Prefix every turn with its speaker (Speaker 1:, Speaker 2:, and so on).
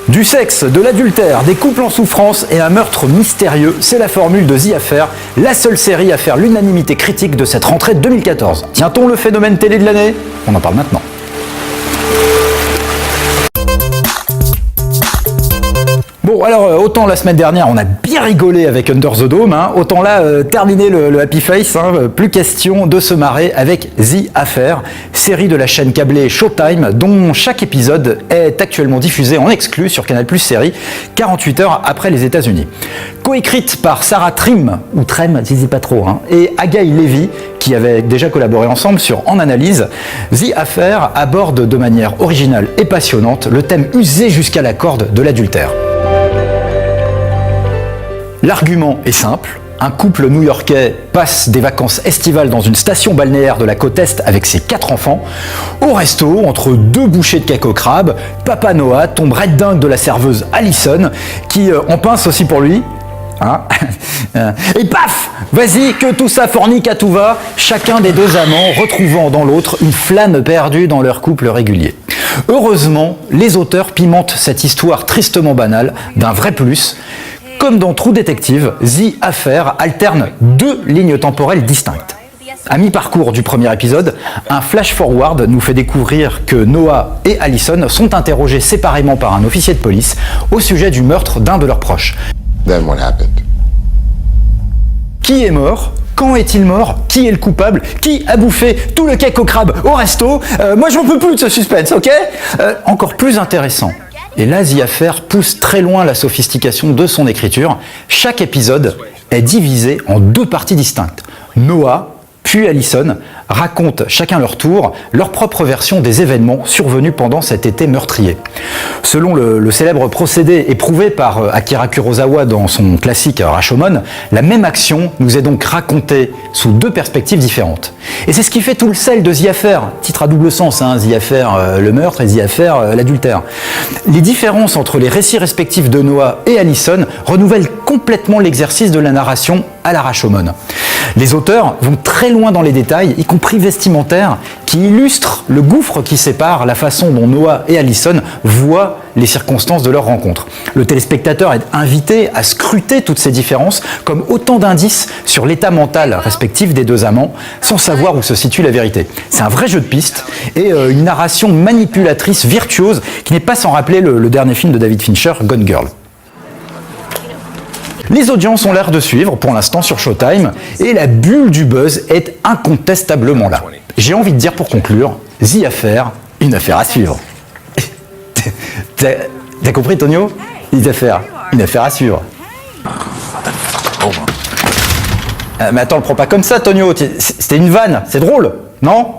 Speaker 1: Du sexe, de l'adultère, des couples en souffrance et un meurtre mystérieux, c'est la formule de The Affair, la seule série à faire l'unanimité critique de cette rentrée 2014. Tient-on le phénomène télé de l'année? On en parle maintenant. Bon, alors, autant la semaine dernière, on a bien rigolé avec Under the Dome, autant là, terminer le Happy Face, plus question de se marrer avec The Affair, série de la chaîne câblée Showtime, dont chaque épisode est actuellement diffusé en exclu sur Canal+ Série, 48 heures après les États-Unis. Coécrite par Sarah Trim, ou Trem, je ne sais pas trop, et Agaï Levy, qui avaient déjà collaboré ensemble sur En Analyse, The Affair aborde de manière originale et passionnante le thème usé jusqu'à la corde de l'adultère. L'argument est simple, un couple new-yorkais passe des vacances estivales dans une station balnéaire de la côte Est avec ses 4 enfants. Au resto, entre 2 bouchées de cake au crabe, Papa Noah tombe red dingue de la serveuse Allison, qui en pince aussi pour lui. Et paf! Vas-y, que tout ça fornique à tout va, chacun des 2 amants retrouvant dans l'autre une flamme perdue dans leur couple régulier. Heureusement, les auteurs pimentent cette histoire tristement banale d'un vrai plus. Comme dans True Detective, The Affair alterne 2 lignes temporelles distinctes. À mi-parcours du premier épisode, un flash-forward nous fait découvrir que Noah et Allison sont interrogés séparément par un officier de police au sujet du meurtre d'un de leurs proches.
Speaker 2: Then what happened?
Speaker 1: Qui est mort? Quand est-il mort? Qui est le coupable? Qui a bouffé tout le cake au crabe au resto? Moi je n'en peux plus de ce suspense, ok? Encore plus intéressant. Et là, The Affair pousse très loin la sophistication de son écriture. Chaque épisode est divisé en 2 parties distinctes. Noah puis Allison racontent chacun leur tour leur propre version des événements survenus pendant cet été meurtrier. Selon le célèbre procédé éprouvé par Akira Kurosawa dans son classique Rashomon, la même action nous est donc racontée sous 2 perspectives différentes. Et c'est ce qui fait tout le sel de The Affair, titre à double sens, The Affair le meurtre et The Affair l'adultère. Les différences entre les récits respectifs de Noah et Allison renouvellent complètement l'exercice de la narration à la Rashomon. Les auteurs vont très loin dans les détails, y compris vestimentaires, qui illustrent le gouffre qui sépare la façon dont Noah et Allison voient les circonstances de leur rencontre. Le téléspectateur est invité à scruter toutes ces différences comme autant d'indices sur l'état mental respectif des 2 amants, sans savoir où se situe la vérité. C'est un vrai jeu de piste et une narration manipulatrice virtuose qui n'est pas sans rappeler le dernier film de David Fincher, Gone Girl. Les audiences ont l'air de suivre pour l'instant sur Showtime et la bulle du buzz est incontestablement là. J'ai envie de dire pour conclure, The Affair, une affaire à suivre. T'as compris, Tonio? The Affair, une affaire à suivre. Mais attends, le prends pas comme ça, Tonio. C'était une vanne, c'est drôle, non?